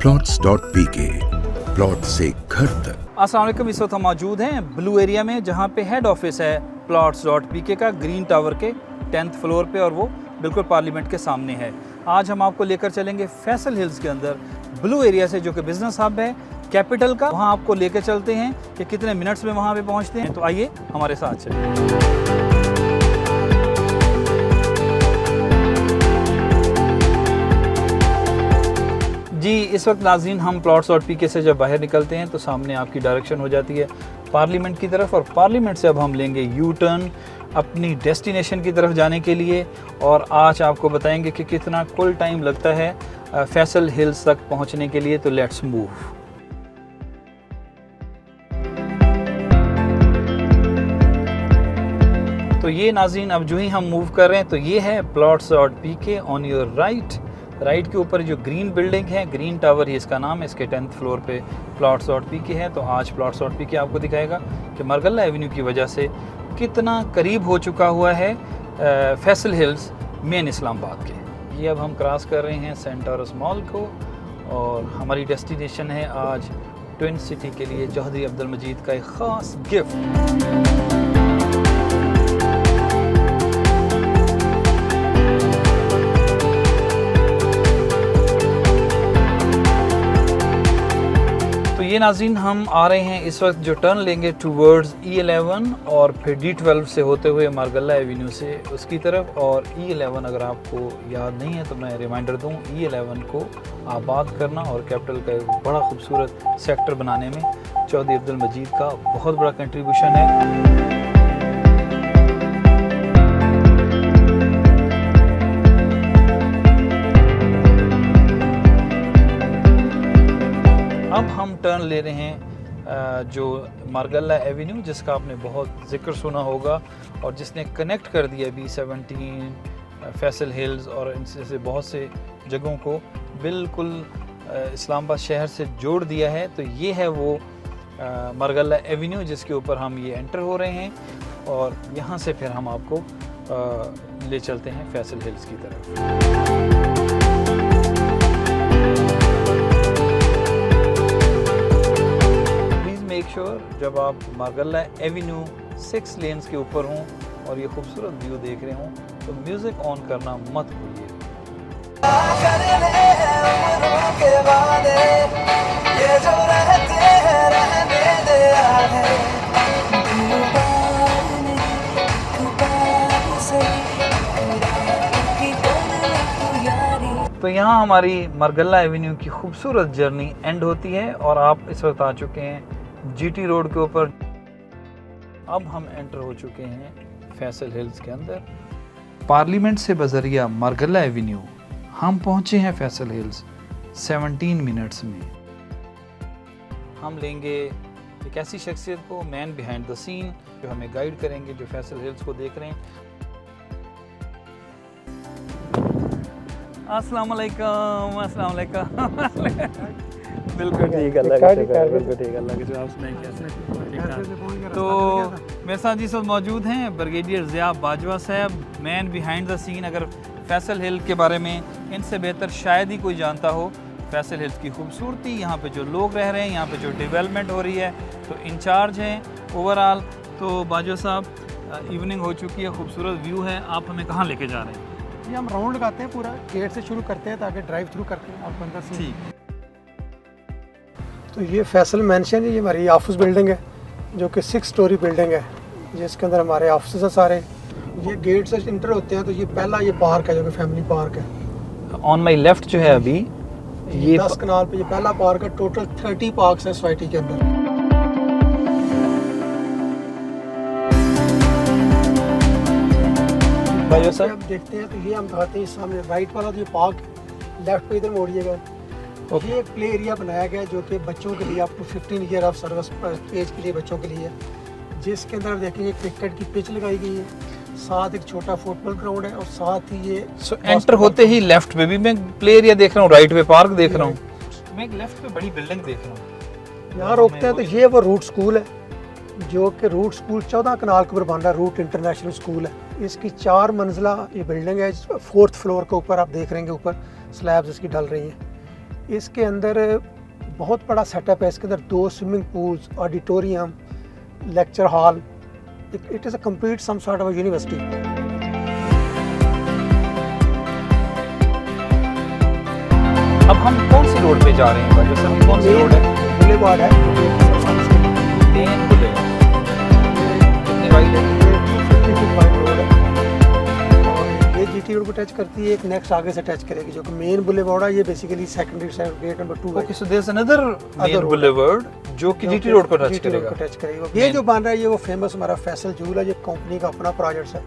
plots.pk plot से घर तक। अस्सलाम वालेकुम। इस वक्त हम मौजूद हैं ब्लू एरिया में, जहां पे हेड ऑफिस है plots.pk का, ग्रीन टावर के 10th फ्लोर पे, और वो बिल्कुल पार्लियामेंट के सामने है। आज हम आपको लेकर चलेंगे फैसल हिल्स के अंदर, ब्लू एरिया से, जो कि बिजनेस हब है कैपिटल का। वहां आपको लेकर चलते हैं कि कितने मिनट्स में वहां पे पहुंचते हैं। तो आइए हमारे साथ चलिए। जी, इस वक्त नाज़रीन हम plots.pk से जब बाहर निकलते हैं तो सामने आपकी डायरेक्शन हो जाती है पार्लियामेंट की तरफ, और पार्लियामेंट से अब हम लेंगे यू टर्न अपनी डेस्टिनेशन की तरफ जाने के लिए। और आज आपको बताएंगे कि कितना कुल टाइम लगता है फैसल हिल्स तक पहुंचने के लिए। तो लेट्स मूव। तो ये नाज़रीन अब जो ही हम मूव कर रहे हैं तो ये है plots.pk। ऑन योर राइट के ऊपर जो ग्रीन बिल्डिंग है, ग्रीन टावर ही इसका नाम है, इसके 10th फ्लोर पे plots.pk है। तो आज plots.pk आपको दिखाएगा कि मारगल्ला एवेन्यू की वजह से कितना करीब हो चुका हुआ है फैसल हिल्स मेन इस्लामाबाद के। ये अब हम क्रॉस कर रहे हैं सेंट टॉरस मॉल को, और हमारी डेस्टिनेशन है आज ट्विन सिटी के लिए चौधरी अब्दुल मजीद का एक ख़ास गिफ्ट। ये नाज़रीन हम आ रहे हैं इस वक्त, जो टर्न लेंगे टूवर्ड्स E11 और फिर D12 से होते हुए मारगल्ला एवेन्यू से उसकी तरफ। और E11 अगर आपको याद नहीं है तो मैं रिमाइंडर दूं, E11 को आबाद करना और कैपिटल का एक बड़ा खूबसूरत सेक्टर बनाने में चौधरी अब्दुल मजीद का बहुत बड़ा कंट्रीब्यूशन है। अब हम टर्न ले रहे हैं जो मारगल्ला एवेन्यू, जिसका आपने बहुत जिक्र सुना होगा और जिसने कनेक्ट कर दिया B17 फैसल हिल्स और इनसे से बहुत से जगहों को बिल्कुल इस्लामाबाद शहर से जोड़ दिया है। तो ये है वो मारगल्ला एवेन्यू जिसके ऊपर हम ये एंटर हो रहे हैं, और यहाँ से फिर हम आपको ले चलते हैं फैसल हिल्स की तरफ। मेक श्योर जब आप मारगल्ला एवेन्यू 6 लेन्स के ऊपर हों और ये खूबसूरत व्यू देख रहे हों तो म्यूज़िक ऑन करना मत भूलिए। तो यहाँ हमारी मारगल्ला एवेन्यू की खूबसूरत जर्नी एंड होती है, और आप इस वक्त आ चुके हैं GT रोड के ऊपर। अब हम एंटर हो चुके हैं फैसल हिल्स के अंदर। पार्लियामेंट से बजरिया मारगल्ला एवेन्यू हम पहुंचे हैं फैसल हिल्स 17 मिनट्स में। हम लेंगे एक ऐसी शख्सियत को, मैन बिहाइंड द सीन, जो हमें गाइड करेंगे, जो फैसल हिल्स को देख रहे हैं। अस्सलाम वालेकुम। अस्सलाम वालेकुम। बिल्कुल ठीक, अल्लाह का शुक्र है। बिल्कुल ठीक, अल्लाह के शुक्र। आप सुनाइए कैसे? तो मेरे साथ जिस वक्त मौजूद हैं ब्रिगेडियर ज़िया बाजवा साहब, मैन बिहाइंड द सीन। अगर फैसल हिल के बारे में इनसे बेहतर शायद ही कोई जानता हो, फैसल हिल्स की खूबसूरती, यहाँ पे जो लोग रह रहे हैं, यहाँ पे जो डेवलपमेंट हो रही है, तो इंचार्ज हैं ओवरऑल। तो बाजवा साहब, इवनिंग हो चुकी है, खूबसूरत व्यू है, आप हमें कहाँ लेके जा रहे हैं? ये हम राउंड लगाते हैं, पूरा गेट से शुरू करते हैं ताकि ड्राइव थ्रू करके आप अंदर से। ठीक। तो ये फैसल मेंशन है, ये हमारी ऑफिस बिल्डिंग है जो कि 6 स्टोरी बिल्डिंग है, जिसके अंदर हमारे ऑफिस है सारे। ये गेट से इंटर होते हैं तो ये पहला ये पार्क है जो कि फैमिली पार्क है। ऑन माई लेफ्ट जो है अभी ये 10 कनाल पे ये पहला पार्क है। टोटल 30 पार्क्स है सोसाइटी के अंदर। अब देखते हैं तो ये हम दिखाते हैं सामने राइट वाला जो पार्क, लेफ्ट पे इधर मोड़िएगा। ये एक प्ले एरिया बनाया गया है जो कि बच्चों के लिए, up to 15 year of service age के लिए बच्चों के लिए, जिसके अंदर देखेंगे क्रिकेट की पिच लगाई गई है, साथ एक छोटा फुटबॉल ग्राउंड है, और साथ ही ये एंटर होते ही लेफ्ट पे भी मैं प्ले एरिया देख रहा हूँ, राइट पे पार्क देख रहा हूँ, मैं एक लेफ्ट पे बड़ी बिल्डिंग देख रहा हूँ। यहाँ रोकते हैं तो ये वो रूट स्कूल है, जो कि रूट स्कूल 14 कनाल के ऊपर बन रहा है। रूट इंटरनेशनल स्कूल है। इसकी 4 मंजिला ये बिल्डिंग है। 4th फ्लोर के ऊपर आप देख रहे हैं, ऊपर स्लैब्स इसकी ढल रही हैं। इसके अंदर बहुत बड़ा सेटअप है। इसके अंदर 2 swimming pools, auditorium, lecture hall. It is a complete some sort of university. अब हम कौन सी रोड पे जा रहे हैं भाई साहब? कौन सी रोड है? बुलेवार्ड है। Main boulevard. कितनी वाइड है? 250 फीट वाइड रोड है और ये जीटी रोड को टच करती है। एक नेक्स्ट आगे से टच करेगी जो कि मेन बुलेवार्ड है। ये basically secondary side gate number 2 है। Okay, so there is another main road. Boulevard जो कि जीटी रोड पर टच GT रोड करेगा। को टच करेगा। ये जो बन रहा है ये वो फेमस हमारा फैसल जूल है। ये कंपनी का अपना प्रोजेक्ट है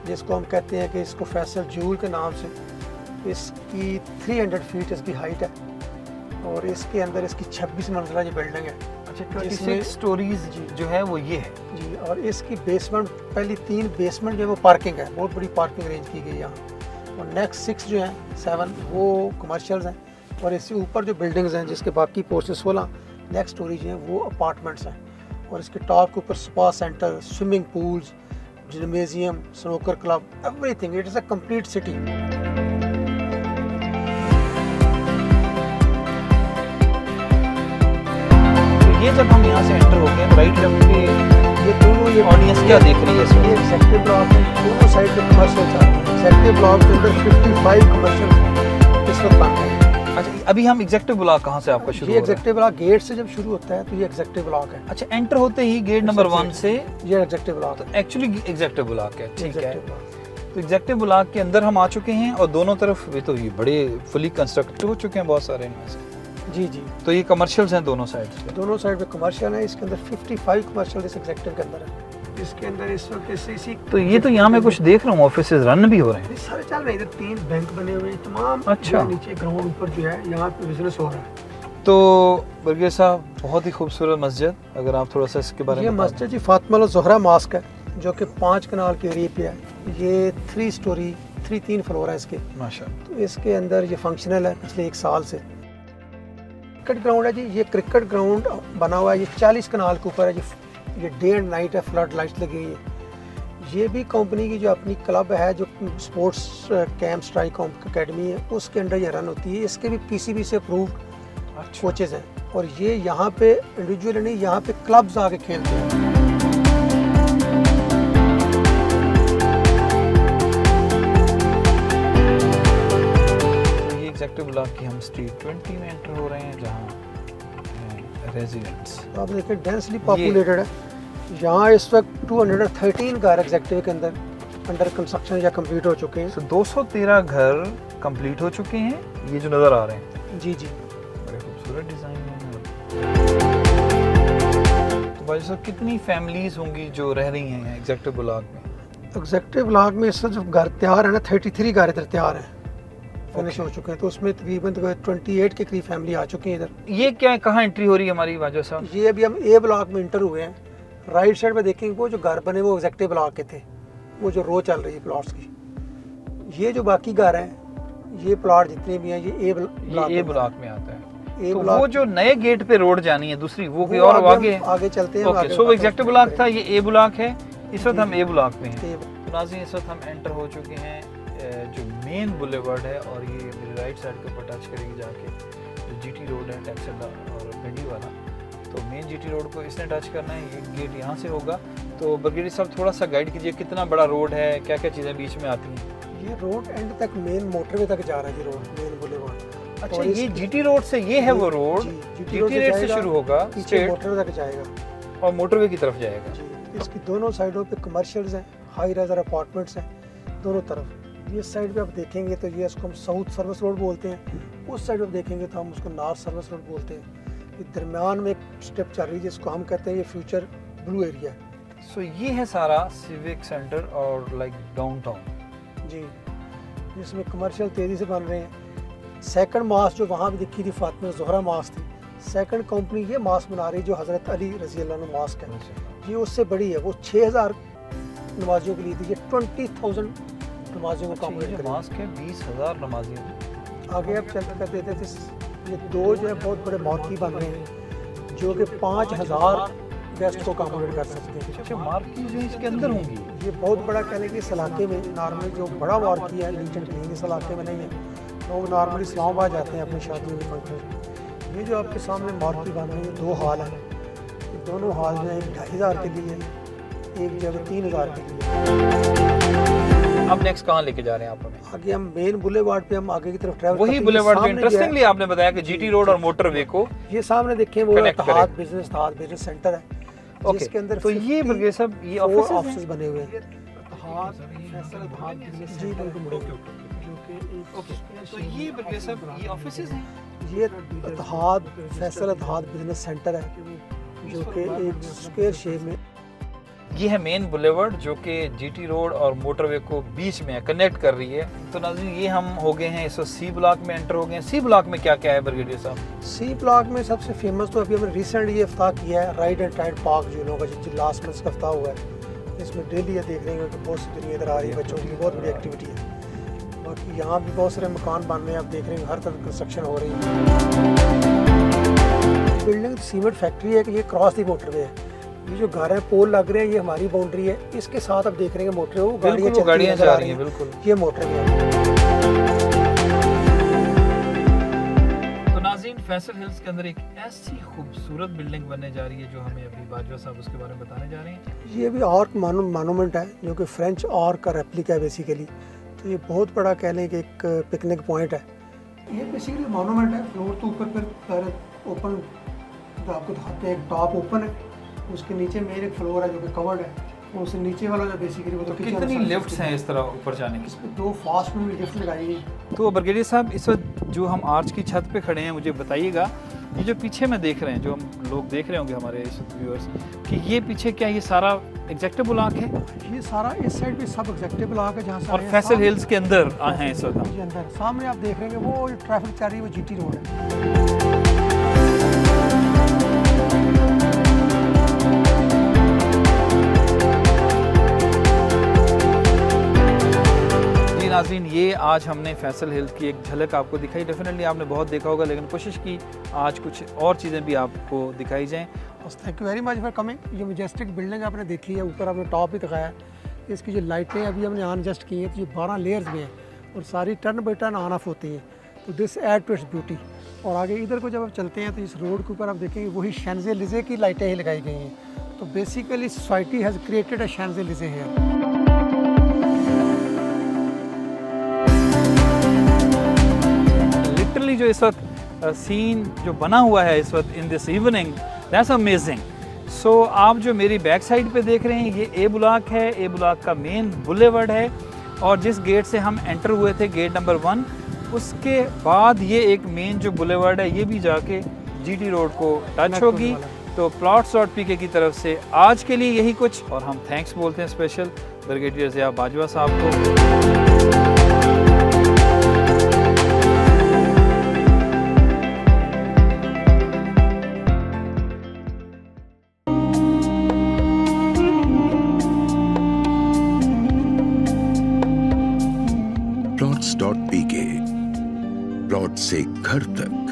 जिसको हम कहते हैं कि इसको फैसल जूल के नाम से। इसकी 300 फीट इसकी हाइट है और इसके अंदर इसकी 26 मंजिला ये बिल्डिंग है। अच्छा, जिसमें 26 स्टोरीज जो है वो ये है जी। और इसकी बेसमेंट, पहली 3 बेसमेंट जो है वो पार्किंग है। बहुत बड़ी पार्किंग अरेंज की गई यहाँ। और नेक्स्ट 6 जो हैं 7 वो कमर्शियल्स हैं। और इससे ऊपर जो बिल्डिंग्स हैं जिसके बाकी पोर्शन 16 नेक्स्ट स्टोरी जो हैं वो अपार्टमेंट्स हैं। और इसके टॉप के ऊपर spa centre, swimming pools, gymnasium, snooker club, everything. It is a complete city. ये जब हम यहाँ से एंटर हो गए तो राइट लेफ्ट पे ये दोनों ये ऑडियंस क्या देख रही है इसमें? ये एग्जेक्टिव ब्लॉक है। दोनों साइड पे कमर्शियल चल रहे हैं। एग्जेक्टिव ब्लॉक के अंदर 55 कमर्शियल इस वक्त बन रहे हैं। अच्छा, अभी हम एग्जेक्टिव ब्लॉक कहाँ से आपका शुरू ये हो रहा है? एग्जेक्टिव ब्लॉक गेट से जब शुरू होता है तो ये एग्जेक्टिव ब्लॉक है। अच्छा, एंटर होते ही गेट नंबर 1 से ये एग्जेक्टिव ब्लॉक है। एक्चुअली एग्जेक्टिव ब्लॉक है। ठीक है, एग्जेक्टिव ब्लॉक। तो एग्जेक्टिव ब्लॉक के अंदर हम आ चुके हैं और दोनों तरफ ये तो ये बड़े फुली कंस्ट्रक्टेड हो चुके हैं बहुत सारे इनमें से। जी जी। तो ये कमर्शियल्स हैं दोनों साइड पे। दोनों साइड पे कमर्शियल है। इसके अंदर 55 कमर्शियल इस एग्जेक्टिव के अंदर है। इसके अंदर इस वक्त इसी तो ये तो यहाँ मैं कुछ देख रहा हूँ ऑफिसेज रन भी हो रहे हैं। ये सारे चल रहे हैं। इधर 3 बैंक बने हुए हैं तमाम। अच्छा। जो नीचे ग्राउंड ऊपर जो है यहाँ पे बिजनेस हो रहा है। तो बरगे साहब, बहुत ही खूबसूरत मस्जिद, अगर आप थोड़ा सा इसके बारे ये में मस्जिद जी फातिमा ज़ोहरा मॉस्क है जो कि 5 कनाल के एरिया पे है। ये 3 स्टोरी 3 फ्लोर है इसके। माशाल्लाह। तो इसके अंदर ये फंक्शनल है पिछले 1 साल से। क्रिकेट ग्राउंड है जी। ये क्रिकेट ग्राउंड बना हुआ है। ये 40 कनाल के ऊपर है। ये डे एंड नाइट है। फ्लड लाइट्स लगी हुई है। ये भी कंपनी की जो अपनी क्लब है जो स्पोर्ट्स कैंप स्ट्राइक अकेडमी है उसके अंडर ये रन होती है। इसके भी पीसीबी से अप्रूव्ड कोचेज हैं और ये यहाँ पे इंडिविजुअल नहीं, यहाँ पे क्लब्स आके खेलते हैं। ये एग्जेक्टिव ब्लॉक की हम स्ट्रीट 20 में एंटर हो रहे हैं जहाँ रेजिडेंट्स। तो आप देखिए डेंसली पॉपुलेटेड है। यहाँ इस वक्त 213 घर एग्जेक्टिव के अंदर अंडर कंस्ट्रक्शन या कंप्लीट हो चुके हैं। तो 213 घर कंप्लीट हो चुके हैं ये जो नज़र आ रहे हैं। जी जी। बड़े खूबसूरत डिज़ाइन है। तो भाई साहब, कितनी फैमिलीज होंगी जो रह रही हैं एग्जेक्टिव ब्लॉक में? एग्जेक्टिव ब्लॉक में इस वक्त जो घर तैयार है ना 33 घर इधर तैयार हैं, फिनिश हो चुके हैं। तो उसमें तकरीबन 28 के करीब फैमिली आ चुकी हैं इधर। ये क्या, कहाँ एंट्री हो रही है हमारी वाजह साहब? ये अभी हम ए ब्लॉक में इंटर हुए हैं। राइट साइड पे देखेंगे वो जो घर बने वो एग्जेक्टिव ब्लॉक के थे। वो जो रो चल रही है प्लॉट्स की। ये जो बाकी घर हैं ये प्लॉट जितने भी हैं ये ए ब्लॉक में आता है। ए तो ब्लॉक वो जो नए गेट पे रोड जानी है दूसरी वो कोई और आगे चलते हैं। ओके, सो वो एग्जेक्टिव ब्लॉक था, ये ए ब्लॉक है। इस वक्त हम ए ब्लॉक में हैं। ए- तो नाज़रीन, इस वक्त हम एंटर हो चुके हैं जो मेन बुलेवर्ड है और ये मेरी राइट साइड के ऊपर टच करेगी जाके जो जीटी रोड है टैक्सला और भिंडी वाला। तो मेन जीटी रोड को इसने टच करना है। ये गेट यहाँ से होगा। तो ब्रिगेडियर साहब, थोड़ा सा गाइड कीजिए, कितना बड़ा रोड है, क्या क्या चीज़ें बीच में आती हैं? ये रोड एंड तक मेन मोटरवे तक जा रहा है। ये रोड मेन बुलेवार्ड। अच्छा, ये जीटी रोड से ये है वो रोड जीटी रोड से शुरू होगा स्ट्रेट मोटरवे तक जाएगा और मोटरवे की तरफ जाएगा। जी। इसकी दोनों साइडों पे कमर्शियल्स हैं, हाई राइजर अपार्टमेंट्स हैं दोनों तरफ। ये साइड पे आप देखेंगे तो ये इसको हम साउथ सर्विस रोड बोलते हैं। उस साइड पे देखेंगे तो हम उसको नॉर्थ सर्विस रोड बोलते हैं। ये दरमियान में एक स्टेप चल रही है जिसको हम कहते हैं ये फ्यूचर ब्लू एरिया। सो ये है सारा सिविक सेंटर और लाइक डाउनटाउन जी, जिसमें कमर्शियल तेज़ी से बन रहे हैं। सेकंड मास्क जो वहाँ भी दिखी थी फातिमा ज़ोहरा मास्क थी, सेकंड कंपनी ये मास्क बना रही है जो हज़रत अली रज़ी अल्लाह अन्हु मास्क है। ये उससे बड़ी है। वो 6000 नमाजियों के लिए थी। ये 20,000 नमाजियों को अकोमोडेट करेगी। मास्क है 20,000 नमाजी। आगे आप चल कर देते थे। ये 2 जो है बहुत बड़े मार्की बन रहे हैं जो कि 5000 गेस्ट को अकोमोडेट कर सकते हैं। अच्छा, मार्की जो इसके अंदर होंगी? ये बहुत बड़ा कह लेंगे इस इलाके में। नॉर्मली जो बड़ा मार्की है नीचे इस इलाके में नहीं है। लोग नॉर्मली इस्लामाबाद जाते हैं अपनी शादियों के फंक्शन। ये जो आपके सामने मारुति बन रही है, 2 हॉल हैं। ये दोनों हॉल जो है 2500 के लिए, एक जगह 3000 के लिए। अब नेक्स्ट कहाँ लेके जा रहे हैं आप हमें? आगे हम मेन बुलेवार्ड पे हम आगे की तरफ ट्रैवल वही बुलेवार्ड पे इंटरेस्टिंगली आपने बताया कि जीटी रोड और मोटरवे को ये सामने देखें वो Connect इत्तेहाद बिजनेस सेंटर है, जिसके अंदर तो ये ब्रिगेड साहब ये ऑफिस बने हुए हैं। इत्तेहाद फैसल इत्तेहाद बिजनेस जी बिल्कुल जो कि तो ये ब्रिगेड साहब ये ऑफिसेज हैं। ये इत्तेहाद फैसल इत्तेहाद बिजनेस सेंटर है जो कि एक स्क्वायर शेप में। ये है मेन बुलेवार्ड जो कि जीटी रोड और मोटरवे को बीच में कनेक्ट कर रही है। तो नाज़रीन ये हम हो गए हैं इस सी ब्लॉक में एंटर हो गए हैं। सी ब्लॉक में क्या क्या है ब्रिगेडियर साहब? सी ब्लॉक में सबसे फेमस तो अभी हमने रिसेंट ये इफ्ताह किया है राइड एंड टाइड पार्क जो लोगों का जो लास्ट मंथ का इफ्ताह हुआ है। इसमें डेली ये देख रहे हैं कि बहुत सी दुनिया इधर आ रही है, बच्चों की बहुत बड़ी एक्टिविटी है। बाकी यहाँ भी बहुत सारे मकान बन रहे हैं, आप देख रहे हैं हर तरफ कंस्ट्रक्शन हो रही है। बिल्डिंग सीमेंट फैक्ट्री है कि ये क्रॉस दी मोटरवे है। ये जो घर है पोल लग रहे हैं ये हमारी बाउंड्री है, इसके साथ आप देख रहे हैं मोटर गाड़ियाँ जा रही हैं। बिल्कुल ये मोटर है। तो नाज़रीन फैसल हिल्स के अंदर एक ऐसी खूबसूरत बिल्डिंग बनने जा रही है जो हमें अभी बाजवा साहब उसके बारे में बताने जा रहे हैं। ये भी आर्क मोनूमेंट है जो कि फ्रेंच आर्क का रेप्लिका है बेसिकली। तो ये बहुत बड़ा कह लें कि एक पिकनिक पॉइंट है। ये बेसिकली मोनूमेंट है। फ्लोर तो ऊपर ओपन आपको दिखाते हैं, एक टॉप ओपन है, उसके नीचे मेन एक फ्लोर है जो कि कवर्ड है। उससे नीचे वाला जो बेसिकली वो तो कितनी लिफ्ट्स हैं इस तरह ऊपर जाने की? इसमें 2 फास्ट मूविंग लिफ्ट लगाई गई। तो ब्रिगेडियर साहब इस वक्त जो हम आर्च की छत पे खड़े हैं, मुझे बताइएगा ये जो पीछे में देख रहे हैं, जो हम लोग देख रहे होंगे हमारे इस व्यूअर्स, कि ये पीछे क्या ये सारा एग्जेक्टिव ब्लॉक है? ये सारा इस साइड पे सब एग्जेक्टिव ब्लॉक है जहाँ से और फैसल हिल्स के अंदर हैं इस वक्त हम। अंदर सामने आप देख रहे हैं वो ट्रैफिक चल रही है, वो जीटी रोड है। नाज़रीन ये आज हमने फैसल हिल्स की एक झलक आपको दिखाई। डेफिनेटली आपने बहुत देखा होगा, लेकिन कोशिश की आज कुछ और चीज़ें भी आपको दिखाई जाएं। Thank you very much for coming. ये मैजेस्टिक बिल्डिंग आपने देखी है, ऊपर आपने टॉप भी दिखाया है। इसकी जो लाइटें अभी हमने ऑन जस्ट की हैं तो ये 12 लेयर्स में है और सारी turn by turn on off होती हैं। तो this add to its beauty. और आगे इधर को जब आप चलते हैं तो इस रोड के ऊपर आप देखेंगे वही शैंज़ेलिज़े की लाइटें ही लगाई गई हैं। तो basically society has created a Champs Elysees here. जो इस वक्त सीन जो बना हुआ है इस वक्त in this evening, that's amazing. So आप जो मेरी बैक साइड पे देख रहे हैं ये ए ब्लॉक है। ए ब्लॉक का मेन बुलेवार्ड है और जिस गेट से हम एंटर हुए थे गेट नंबर 1, उसके बाद ये एक मेन जो बुलेवार्ड है ये भी जाके जीटी रोड को टच होगी। तो plots.pk की तरफ से आज के लिए यही कुछ, और हम थैंक्स बोलते हैं स्पेशल ब्रिगेडियर ज़िया बाजवा साहब को। plots.pk, प्लॉट से घर तक।